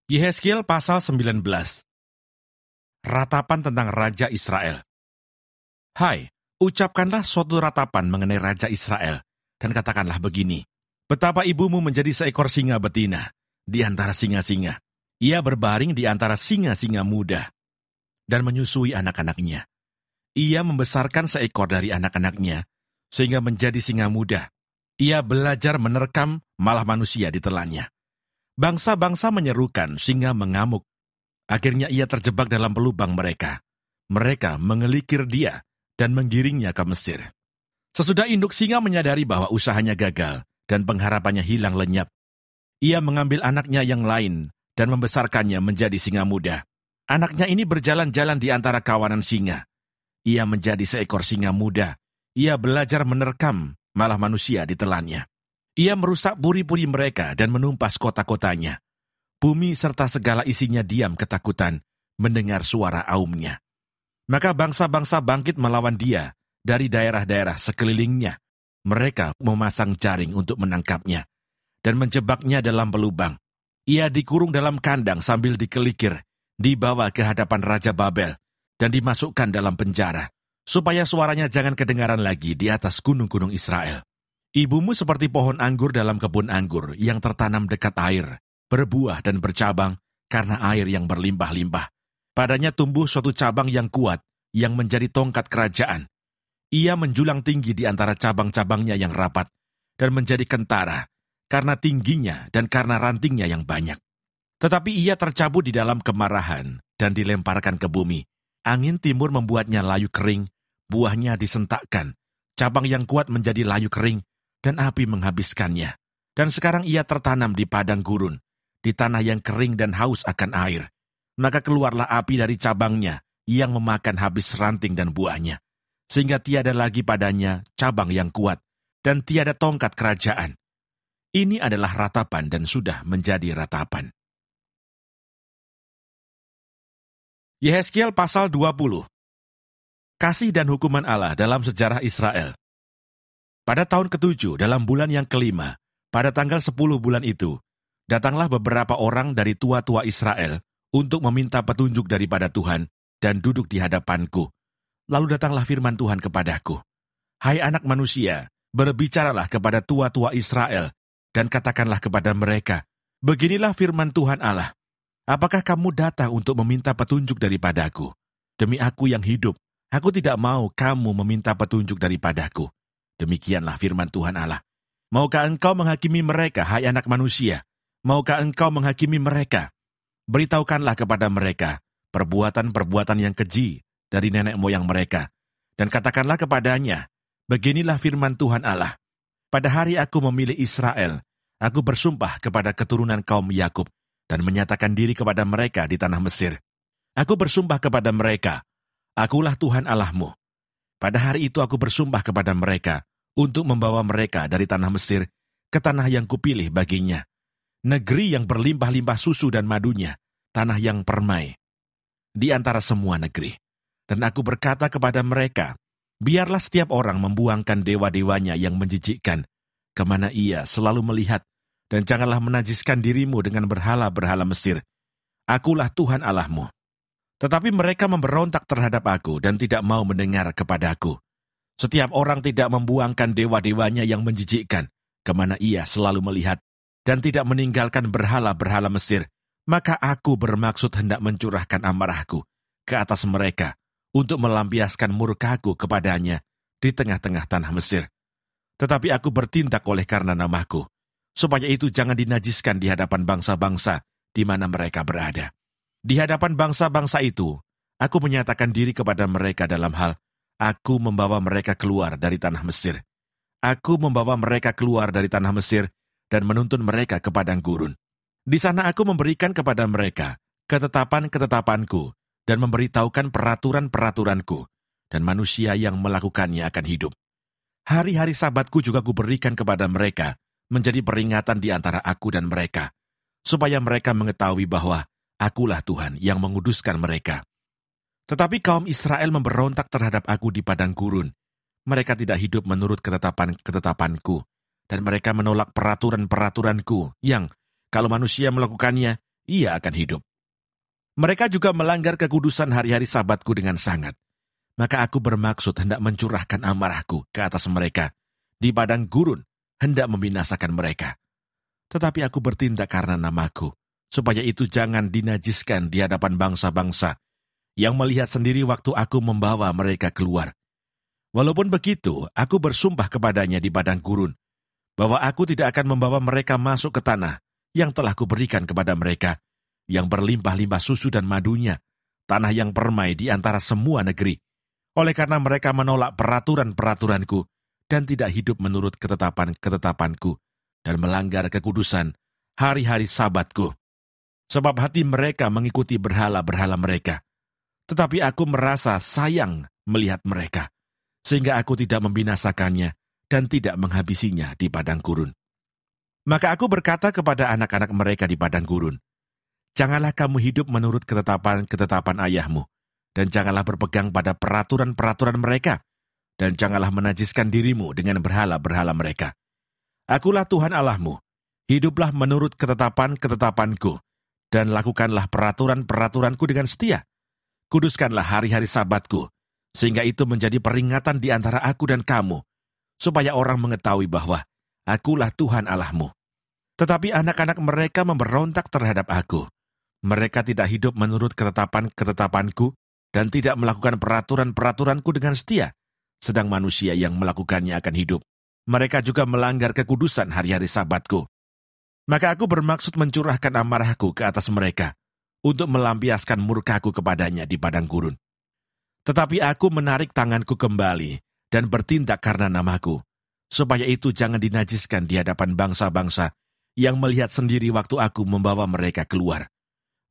Yehezkiel pasal 19. Ratapan tentang Raja Israel. Hai, ucapkanlah suatu ratapan mengenai Raja Israel, dan katakanlah begini: betapa ibumu menjadi seekor singa betina di antara singa-singa. Ia berbaring di antara singa-singa muda, dan menyusui anak-anaknya. Ia membesarkan seekor dari anak-anaknya, sehingga menjadi singa muda. Ia belajar menerkam, malah manusia ditelannya. Bangsa-bangsa menyerukan, singa mengamuk. Akhirnya ia terjebak dalam pelubang mereka. Mereka mengelikir dia dan menggiringnya ke Mesir. Sesudah induk singa menyadari bahwa usahanya gagal dan pengharapannya hilang lenyap, ia mengambil anaknya yang lain dan membesarkannya menjadi singa muda. Anaknya ini berjalan-jalan di antara kawanan singa. Ia menjadi seekor singa muda. Ia belajar menerkam, malah manusia ditelannya. Ia merusak puri-puri mereka dan menumpas kota-kotanya. Bumi serta segala isinya diam ketakutan mendengar suara aumnya. Maka bangsa-bangsa bangkit melawan dia dari daerah-daerah sekelilingnya. Mereka memasang jaring untuk menangkapnya dan menjebaknya dalam pelubang. Ia dikurung dalam kandang sambil dikelikir, dibawa ke hadapan Raja Babel dan dimasukkan dalam penjara, supaya suaranya jangan kedengaran lagi di atas gunung-gunung Israel. Ibumu seperti pohon anggur dalam kebun anggur yang tertanam dekat air, berbuah dan bercabang karena air yang berlimpah-limpah. Padanya tumbuh suatu cabang yang kuat, yang menjadi tongkat kerajaan. Ia menjulang tinggi di antara cabang-cabangnya yang rapat, dan menjadi kentara, karena tingginya dan karena rantingnya yang banyak. Tetapi ia tercabut di dalam kemarahan, dan dilemparkan ke bumi. Angin timur membuatnya layu kering, buahnya disentakkan, cabang yang kuat menjadi layu kering, dan api menghabiskannya. Dan sekarang ia tertanam di padang gurun, di tanah yang kering dan haus akan air. Maka keluarlah api dari cabangnya, yang memakan habis ranting dan buahnya, sehingga tiada lagi padanya cabang yang kuat, dan tiada tongkat kerajaan. Ini adalah ratapan dan sudah menjadi ratapan. Yehezkiel pasal 20. Kasih dan hukuman Allah dalam sejarah Israel. Pada tahun ke-7, dalam bulan yang ke-5, pada tanggal 10 bulan itu, datanglah beberapa orang dari tua-tua Israel untuk meminta petunjuk daripada Tuhan dan duduk di hadapanku. Lalu datanglah firman Tuhan kepadaku: Hai anak manusia, berbicaralah kepada tua-tua Israel dan katakanlah kepada mereka, beginilah firman Tuhan Allah. Apakah kamu datang untuk meminta petunjuk daripadaku? Demi aku yang hidup, aku tidak mau kamu meminta petunjuk daripadaku. Demikianlah firman Tuhan Allah. Maukah engkau menghakimi mereka, hai anak manusia? Maukah engkau menghakimi mereka? Beritahukanlah kepada mereka perbuatan-perbuatan yang keji dari nenek moyang mereka. Dan katakanlah kepadanya, beginilah firman Tuhan Allah. Pada hari aku memilih Israel, aku bersumpah kepada keturunan kaum Yakub dan menyatakan diri kepada mereka di tanah Mesir. Aku bersumpah kepada mereka, akulah Tuhan Allahmu. Pada hari itu aku bersumpah kepada mereka untuk membawa mereka dari tanah Mesir ke tanah yang kupilih baginya, negeri yang berlimpah-limpah susu dan madunya, tanah yang permai di antara semua negeri. Dan aku berkata kepada mereka, biarlah setiap orang membuangkan dewa-dewanya yang menjijikkan, kemana ia selalu melihat, dan janganlah menajiskan dirimu dengan berhala-berhala Mesir. Akulah Tuhan Allahmu. Tetapi mereka memberontak terhadap aku dan tidak mau mendengar kepadaku. Setiap orang tidak membuangkan dewa-dewanya yang menjijikkan, kemana ia selalu melihat, dan tidak meninggalkan berhala-berhala Mesir, maka aku bermaksud hendak mencurahkan amarahku ke atas mereka untuk melampiaskan murkaku kepadanya di tengah-tengah tanah Mesir. Tetapi aku bertindak oleh karena namaku, supaya itu jangan dinajiskan di hadapan bangsa-bangsa di mana mereka berada. Di hadapan bangsa-bangsa itu, aku menyatakan diri kepada mereka dalam hal, aku membawa mereka keluar dari tanah Mesir. Aku membawa mereka keluar dari tanah Mesir dan menuntun mereka ke padang gurun. Di sana aku memberikan kepada mereka ketetapan-ketetapanku dan memberitahukan peraturan-peraturanku, dan manusia yang melakukannya akan hidup. Hari-hari Sabatku juga kuberikan kepada mereka menjadi peringatan di antara aku dan mereka, supaya mereka mengetahui bahwa akulah Tuhan yang menguduskan mereka. Tetapi kaum Israel memberontak terhadap aku di padang gurun. Mereka tidak hidup menurut ketetapan-ketetapanku, dan mereka menolak peraturan-peraturanku yang, kalau manusia melakukannya, ia akan hidup. Mereka juga melanggar kekudusan hari-hari Sabatku dengan sangat. Maka aku bermaksud hendak mencurahkan amarahku ke atas mereka. Di padang gurun hendak membinasakan mereka. Tetapi aku bertindak karena namaku, supaya itu jangan dinajiskan di hadapan bangsa-bangsa yang melihat sendiri waktu aku membawa mereka keluar. Walaupun begitu, aku bersumpah kepadanya di padang gurun, bahwa aku tidak akan membawa mereka masuk ke tanah yang telah kuberikan kepada mereka, yang berlimpah-limpah susu dan madunya, tanah yang permai di antara semua negeri. Oleh karena mereka menolak peraturan-peraturanku, dan tidak hidup menurut ketetapan-ketetapanku, dan melanggar kekudusan hari-hari Sabatku. Sebab hati mereka mengikuti berhala-berhala mereka. Tetapi aku merasa sayang melihat mereka, sehingga aku tidak membinasakannya, dan tidak menghabisinya di padang gurun. Maka aku berkata kepada anak-anak mereka di padang gurun, janganlah kamu hidup menurut ketetapan-ketetapan ayahmu, dan janganlah berpegang pada peraturan-peraturan mereka, dan janganlah menajiskan dirimu dengan berhala-berhala mereka. Akulah Tuhan Allahmu, hiduplah menurut ketetapan-ketetapanku, dan lakukanlah peraturan-peraturanku dengan setia. Kuduskanlah hari-hari Sabatku, sehingga itu menjadi peringatan di antara aku dan kamu, supaya orang mengetahui bahwa akulah Tuhan Allahmu. Tetapi anak-anak mereka memberontak terhadap aku. Mereka tidak hidup menurut ketetapan-ketetapanku, dan tidak melakukan peraturan-peraturanku dengan setia, sedang manusia yang melakukannya akan hidup. Mereka juga melanggar kekudusan hari-hari Sabatku. Maka aku bermaksud mencurahkan amarahku ke atas mereka, untuk melampiaskan murkaku kepadanya di padang gurun. Tetapi aku menarik tanganku kembali, dan bertindak karena namaku, supaya itu jangan dinajiskan di hadapan bangsa-bangsa, yang melihat sendiri waktu aku membawa mereka keluar.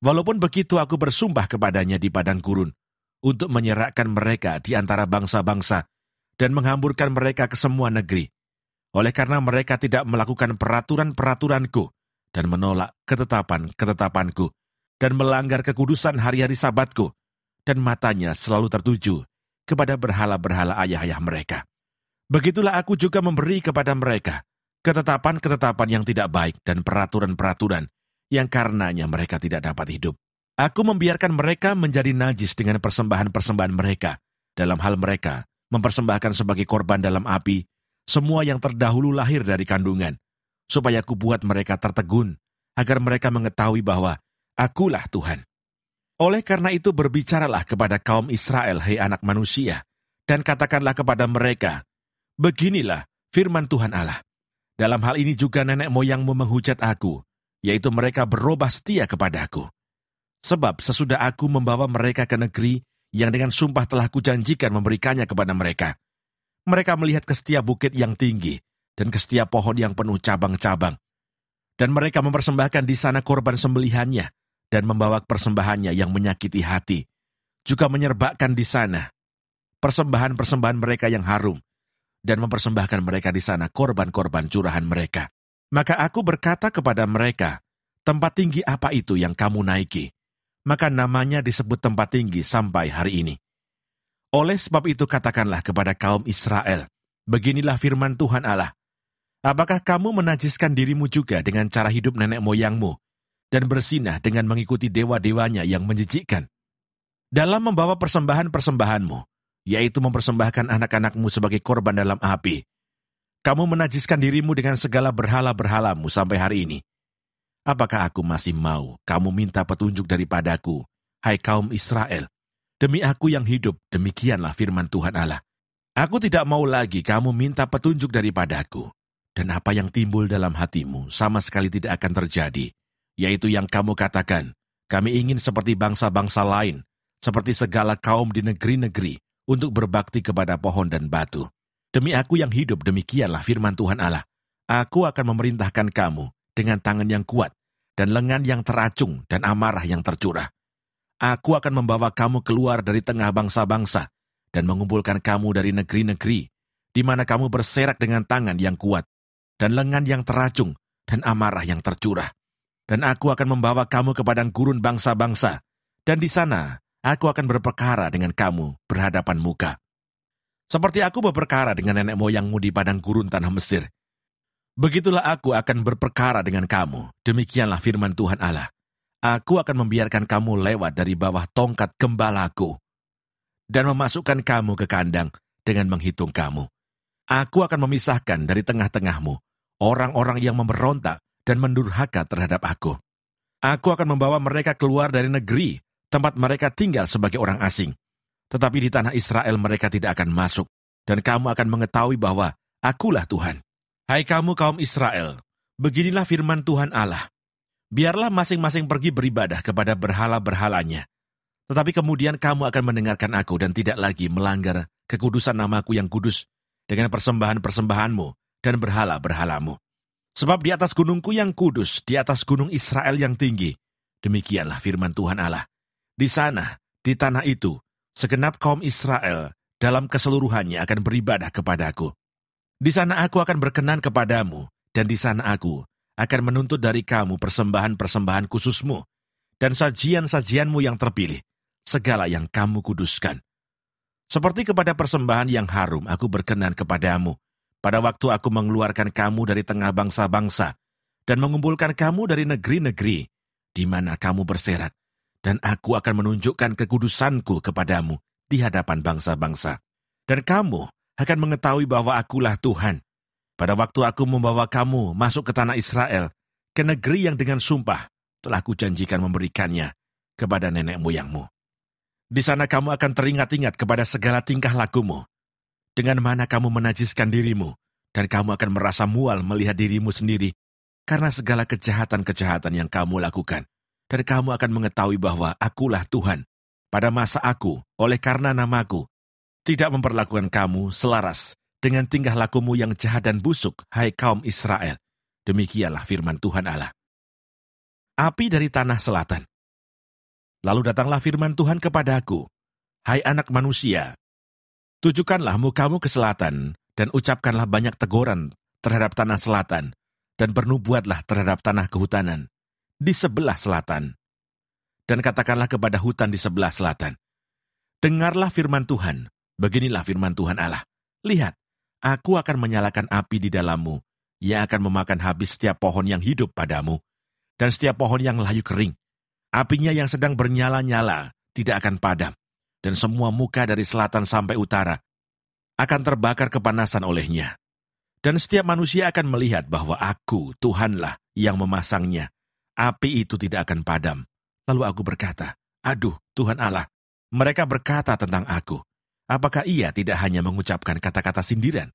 Walaupun begitu aku bersumpah kepadanya di padang gurun, untuk menyerahkan mereka di antara bangsa-bangsa, dan menghamburkan mereka ke semua negeri. Oleh karena mereka tidak melakukan peraturan-peraturanku, dan menolak ketetapan-ketetapanku, dan melanggar kekudusan hari-hari Sabatku, dan matanya selalu tertuju kepada berhala-berhala ayah-ayah mereka. Begitulah aku juga memberi kepada mereka ketetapan-ketetapan yang tidak baik dan peraturan-peraturan yang karenanya mereka tidak dapat hidup. Aku membiarkan mereka menjadi najis dengan persembahan-persembahan mereka, dalam hal mereka mempersembahkan sebagai korban dalam api semua yang terdahulu lahir dari kandungan, supaya aku buat mereka tertegun, agar mereka mengetahui bahwa akulah Tuhan. Oleh karena itu berbicaralah kepada kaum Israel, hai anak manusia, dan katakanlah kepada mereka, beginilah firman Tuhan Allah. Dalam hal ini juga nenek moyangmu menghujat aku, yaitu mereka berubah setia kepadaku. Sebab sesudah aku membawa mereka ke negeri yang dengan sumpah telah kujanjikan memberikannya kepada mereka, mereka melihat ke setiap bukit yang tinggi dan ke setiap pohon yang penuh cabang-cabang. Dan mereka mempersembahkan di sana korban sembelihannya dan membawa persembahannya yang menyakiti hati, juga menyerbakkan di sana persembahan-persembahan mereka yang harum, dan mempersembahkan mereka di sana korban-korban curahan mereka. Maka aku berkata kepada mereka, tempat tinggi apa itu yang kamu naiki? Maka namanya disebut tempat tinggi sampai hari ini. Oleh sebab itu katakanlah kepada kaum Israel, beginilah firman Tuhan Allah, apakah kamu menajiskan dirimu juga dengan cara hidup nenek moyangmu, dan bersinah dengan mengikuti dewa-dewanya yang menjijikkan? Dalam membawa persembahan-persembahanmu, yaitu mempersembahkan anak-anakmu sebagai korban dalam api, kamu menajiskan dirimu dengan segala berhala-berhalamu sampai hari ini. Apakah aku masih mau kamu minta petunjuk daripadaku, hai kaum Israel? Demi aku yang hidup, demikianlah firman Tuhan Allah. Aku tidak mau lagi kamu minta petunjuk daripadaku, dan apa yang timbul dalam hatimu sama sekali tidak akan terjadi, yaitu yang kamu katakan, kami ingin seperti bangsa-bangsa lain, seperti segala kaum di negeri-negeri, untuk berbakti kepada pohon dan batu. Demi aku yang hidup, demikianlah firman Tuhan Allah. Aku akan memerintahkan kamu dengan tangan yang kuat, dan lengan yang teracung, dan amarah yang tercurah. Aku akan membawa kamu keluar dari tengah bangsa-bangsa, dan mengumpulkan kamu dari negeri-negeri, di mana kamu berserak dengan tangan yang kuat, dan lengan yang teracung, dan amarah yang tercurah. Dan aku akan membawa kamu ke padang gurun bangsa-bangsa, dan di sana aku akan berperkara dengan kamu berhadapan muka. Seperti aku berperkara dengan nenek moyangmu di padang gurun tanah Mesir, begitulah aku akan berperkara dengan kamu, demikianlah firman Tuhan Allah. Aku akan membiarkan kamu lewat dari bawah tongkat gembalaku dan memasukkan kamu ke kandang dengan menghitung kamu. Aku akan memisahkan dari tengah-tengahmu orang-orang yang memberontak dan mendurhaka terhadap aku. Aku akan membawa mereka keluar dari negeri tempat mereka tinggal sebagai orang asing. Tetapi di tanah Israel mereka tidak akan masuk, dan kamu akan mengetahui bahwa akulah Tuhan. Hai kamu kaum Israel, beginilah firman Tuhan Allah. Biarlah masing-masing pergi beribadah kepada berhala-berhalanya. Tetapi kemudian kamu akan mendengarkan aku dan tidak lagi melanggar kekudusan namaku yang kudus dengan persembahan-persembahanmu dan berhala-berhalamu. Sebab di atas gunungku yang kudus, di atas gunung Israel yang tinggi, demikianlah firman Tuhan Allah. Di sana, di tanah itu, segenap kaum Israel dalam keseluruhannya akan beribadah kepadaku. Di sana aku akan berkenan kepadamu, dan di sana aku akan menuntut dari kamu persembahan-persembahan khususmu, dan sajian-sajianmu yang terpilih, segala yang kamu kuduskan. Seperti kepada persembahan yang harum aku berkenan kepadamu, pada waktu aku mengeluarkan kamu dari tengah bangsa-bangsa, dan mengumpulkan kamu dari negeri-negeri, di mana kamu berserak, dan aku akan menunjukkan kekudusanku kepadamu di hadapan bangsa-bangsa. Dan kamu akan mengetahui bahwa akulah Tuhan. Pada waktu aku membawa kamu masuk ke tanah Israel, ke negeri yang dengan sumpah telah kujanjikan memberikannya kepada nenek moyangmu. Di sana kamu akan teringat-ingat kepada segala tingkah lakumu, dengan mana kamu menajiskan dirimu, dan kamu akan merasa mual melihat dirimu sendiri, karena segala kejahatan-kejahatan yang kamu lakukan. Dan kamu akan mengetahui bahwa akulah Tuhan, pada masa aku, oleh karena namaku, tidak memperlakukan kamu selaras dengan tingkah lakumu yang jahat dan busuk, hai kaum Israel. Demikianlah firman Tuhan Allah. Api dari tanah selatan. Lalu datanglah firman Tuhan kepadaku, hai anak manusia, tujukanlah mukamu ke selatan, dan ucapkanlah banyak teguran terhadap tanah selatan, dan bernubuatlah terhadap tanah kehutanan di sebelah selatan. Dan katakanlah kepada hutan di sebelah selatan, dengarlah firman Tuhan, beginilah firman Tuhan Allah. Lihat, aku akan menyalakan api di dalammu, yang akan memakan habis setiap pohon yang hidup padamu, dan setiap pohon yang layu kering. Apinya yang sedang bernyala-nyala tidak akan padam, dan semua muka dari selatan sampai utara akan terbakar kepanasan olehnya. Dan setiap manusia akan melihat bahwa aku, Tuhanlah, yang memasangnya. Api itu tidak akan padam. Lalu aku berkata, aduh, Tuhan Allah, mereka berkata tentang aku. Apakah ia tidak hanya mengucapkan kata-kata sindiran?